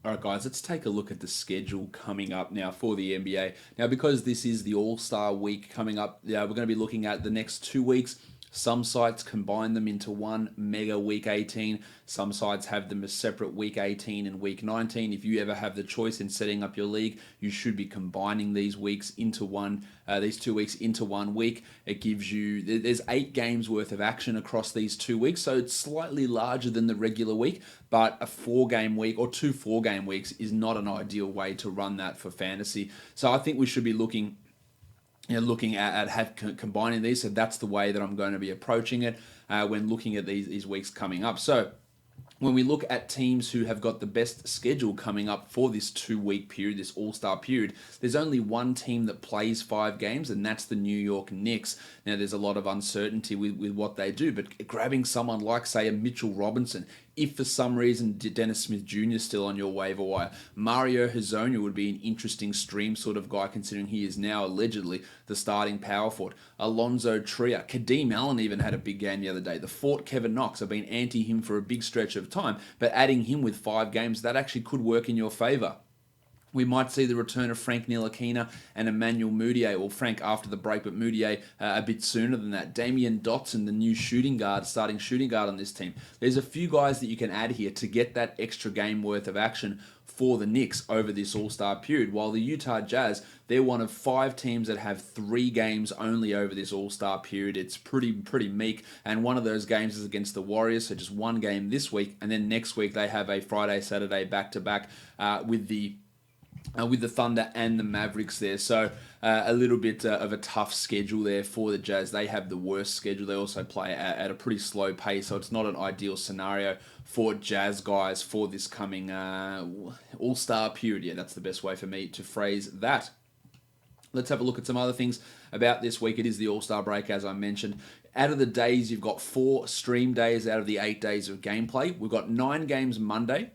All right, guys, let's take a look at the schedule coming up now for the NBA. Now, because this is the All Star week coming up, we're going to be looking at the next 2 weeks. Some sites combine them into one mega week 18. Some sites have them as separate week 18 and week 19. If you ever have the choice in setting up your league, you should be combining these weeks into one, these 2 weeks into 1 week. It gives you, there's 8 games worth of action across these 2 weeks, so it's slightly larger than the regular week, but a 4 game week or 2 4 game weeks is not an ideal way to run that for fantasy. So I think we should be looking at combining these. So that's the way that I'm going to be approaching it when looking at these weeks coming up. So when we look at teams who have got the best schedule coming up for this 2 week period, this All Star period, there's only one team that plays 5 games, and that's the New York Knicks. Now, there's a lot of uncertainty with what they do, but grabbing someone like, say, a Mitchell Robinson, if for some reason Dennis Smith Jr. is still on your waiver wire, Mario Hezonja would be an interesting stream sort of guy, considering he is now allegedly the starting power forward. Alonzo Trier, Kadeem Allen even had a big game the other day. The Fort Kevin Knox, I've been anti him for a big stretch of time, but adding him with 5 games, that actually could work in your favour. We might see the return of Frank Ntilikina and Emmanuel Mudiay, or Frank after the break, but Mudiay a bit sooner than that. Damian Dotson, the new starting shooting guard on this team. There's a few guys that you can add here to get that extra game worth of action for the Knicks over this All-Star period, while the Utah Jazz, they're one of 5 teams that have 3 games only over this All-Star period. It's pretty meek, and one of those games is against the Warriors, so just 1 game this week, and then next week they have a Friday-Saturday back-to-back with the Thunder and the Mavericks there. So a little bit of a tough schedule there for the Jazz. They have the worst schedule. They also play at a pretty slow pace, so it's not an ideal scenario for Jazz guys for this coming All-Star period. Yeah, that's the best way for me to phrase that. Let's have a look at some other things about this week. It is the All-Star break, as I mentioned. Out of the days, you've got 4 stream days out of the 8 days of gameplay. We've got 9 games Monday,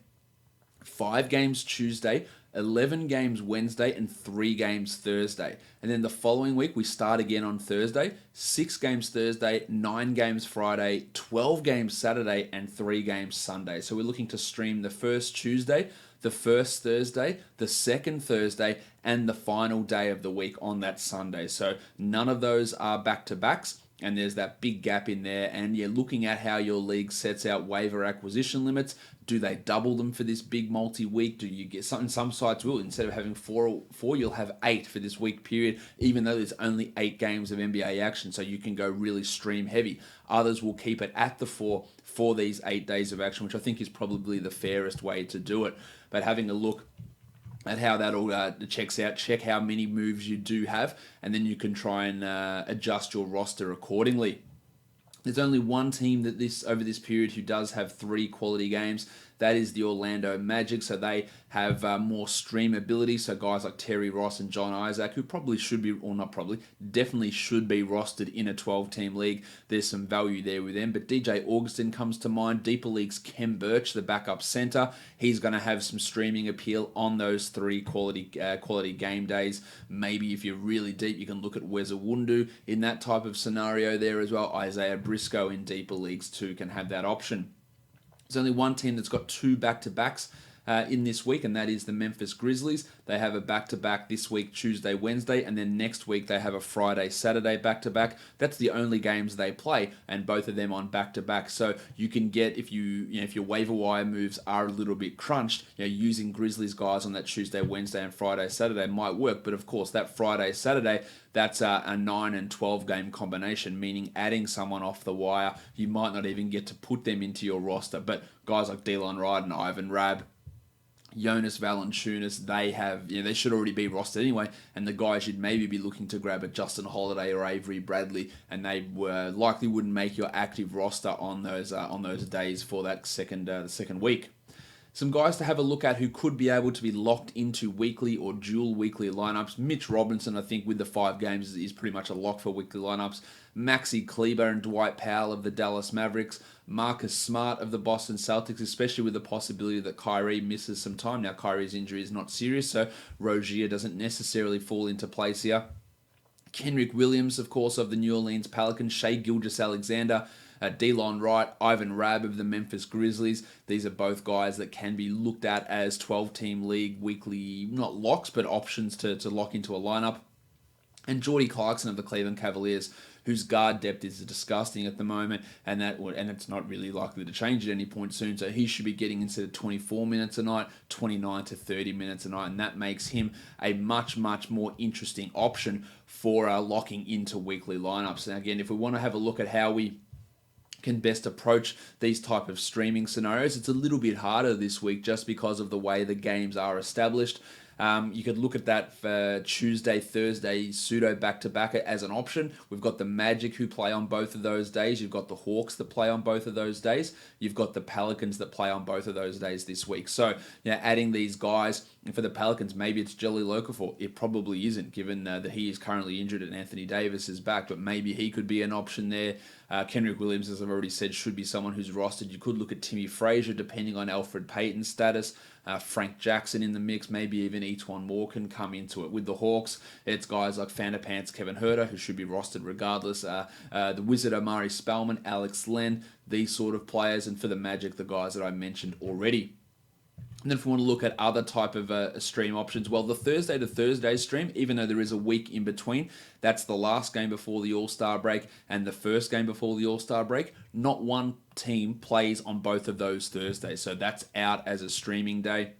5 games Tuesday, 11 games Wednesday, and 3 games Thursday. And then the following week, we start again on Thursday. 6 games Thursday, 9 games Friday, 12 games Saturday, and 3 games Sunday. So we're looking to stream the first Tuesday, the first Thursday, the second Thursday, and the final day of the week on that Sunday. So none of those are back-to-backs. And there's that big gap in there. And you're looking at how your league sets out waiver acquisition limits. Do they double them for this big multi-week? Do you get something? Some sites will. Instead of having four, you'll have 8 for this week period, even though there's only 8 games of NBA action. So you can go really stream heavy. Others will keep it at the 4 for these 8 days of action, which I think is probably the fairest way to do it. But having a look at how that all checks out, check how many moves you do have, and then you can try and adjust your roster accordingly. There's only one team that over this period who does have 3 quality games. That is the Orlando Magic. So they have more streamability. So guys like Terry Ross and John Isaac, who probably should be, or not probably, definitely should be rostered in a 12-team league. There's some value there with them. But DJ Augustin comes to mind. Deeper League's Kem Birch, the backup center. He's going to have some streaming appeal on those 3 quality game days. Maybe if you're really deep, you can look at Wes Iwundu in that type of scenario there as well. Isaiah Briscoe in deeper leagues too can have that option. There's only one team that's got 2 back-to-backs in this week, and that is the Memphis Grizzlies. They have a back-to-back this week, Tuesday, Wednesday, and then next week they have a Friday, Saturday back-to-back. That's the only games they play, and both of them on back-to-back. So you can get, if if your waiver wire moves are a little bit crunched, using Grizzlies guys on that Tuesday, Wednesday, and Friday, Saturday might work. But of course, that Friday, Saturday, that's a 9 and 12 game combination, meaning adding someone off the wire, you might not even get to put them into your roster. But guys like Delon Wright and Ivan Rabb, Jonas Valanciunas, they should already be rostered anyway, and the guys you'd maybe be looking to grab a Justin Holiday or Avery Bradley, and they likely wouldn't make your active roster on those days for that the second week. Some guys to have a look at who could be able to be locked into weekly or dual weekly lineups. Mitch Robinson, I think, with the 5 games, is pretty much a lock for weekly lineups. Maxi Kleber and Dwight Powell of the Dallas Mavericks. Marcus Smart of the Boston Celtics, especially with the possibility that Kyrie misses some time. Now, Kyrie's injury is not serious, so Rozier doesn't necessarily fall into place here. Kenrick Williams, of course, of the New Orleans Pelicans. Shai Gilgeous-Alexander, Delon Wright, Ivan Rabb of the Memphis Grizzlies. These are both guys that can be looked at as 12-team league weekly, not locks, but options to lock into a lineup. And Jordy Clarkson of the Cleveland Cavaliers, whose guard depth is disgusting at the moment, and it's not really likely to change at any point soon. So he should be getting instead of 24 minutes a night, 29 to 30 minutes a night, and that makes him a much more interesting option for locking into weekly lineups. And again, if we want to have a look at how we can best approach these type of streaming scenarios, it's a little bit harder this week just because of the way the games are established. You could look at that for Tuesday, Thursday, pseudo back-to-back as an option. We've got the Magic who play on both of those days. You've got the Hawks that play on both of those days. You've got the Pelicans that play on both of those days this week. So, adding these guys, for the Pelicans, maybe it's Jelly Okafor. It probably isn't, given that he is currently injured and Anthony Davis is back, but maybe he could be an option there. Kenrich Williams, as I've already said, should be someone who's rostered. You could look at Timmy Frazier, depending on Elfrid Payton's status. Frank Jackson in the mix, maybe even Etuan Moore can come into it. With the Hawks, it's guys like Pants, Kevin Huerter, who should be rostered regardless. The Wizard Omari Spellman, Alex Len, these sort of players. And for the Magic, the guys that I mentioned already. And then if we want to look at other type of stream options, well, the Thursday to Thursday stream, even though there is a week in between, that's the last game before the All-Star break and the first game before the All-Star break. Not one team plays on both of those Thursdays, so that's out as a streaming day.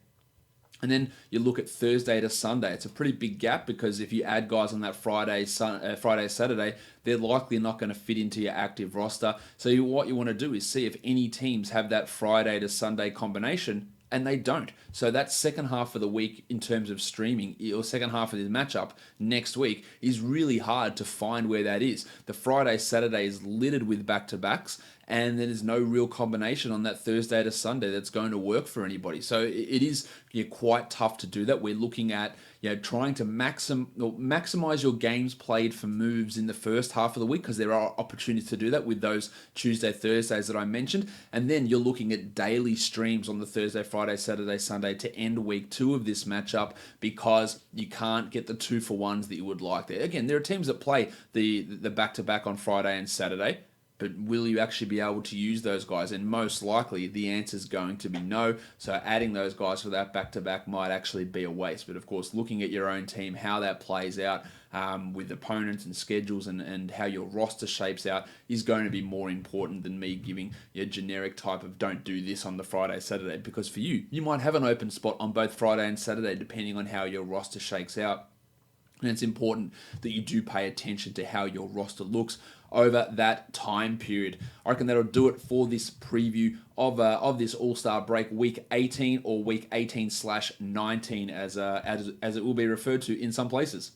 And then you look at Thursday to Sunday. It's a pretty big gap because if you add guys on that Friday, Saturday, they're likely not going to fit into your active roster. So what you want to do is see if any teams have that Friday to Sunday combination, and they don't. So that second half of the week in terms of streaming, or second half of the matchup next week, is really hard to find where that is. The Friday, Saturday is littered with back-to-backs, and there's no real combination on that Thursday to Sunday that's going to work for anybody. So it is quite tough to do that. We're looking at trying to maximize your games played for moves in the first half of the week, because there are opportunities to do that with those Tuesday, Thursdays that I mentioned. And then you're looking at daily streams on the Thursday, Friday, Saturday, Sunday to end week 2 of this matchup, because you can't get the 2-for-1s that you would like there. Again, there are teams that play the back-to-back on Friday and Saturday, but will you actually be able to use those guys? And most likely the answer is going to be no. So adding those guys for that back-to-back might actually be a waste. But of course, looking at your own team, how that plays out with opponents and schedules and how your roster shapes out is going to be more important than me giving a generic type of don't do this on the Friday, Saturday. Because for you might have an open spot on both Friday and Saturday depending on how your roster shakes out. And it's important that you do pay attention to how your roster looks over that time period. I reckon that'll do it for this preview of this All-Star break, week 18 or week 18/19 as it will be referred to in some places.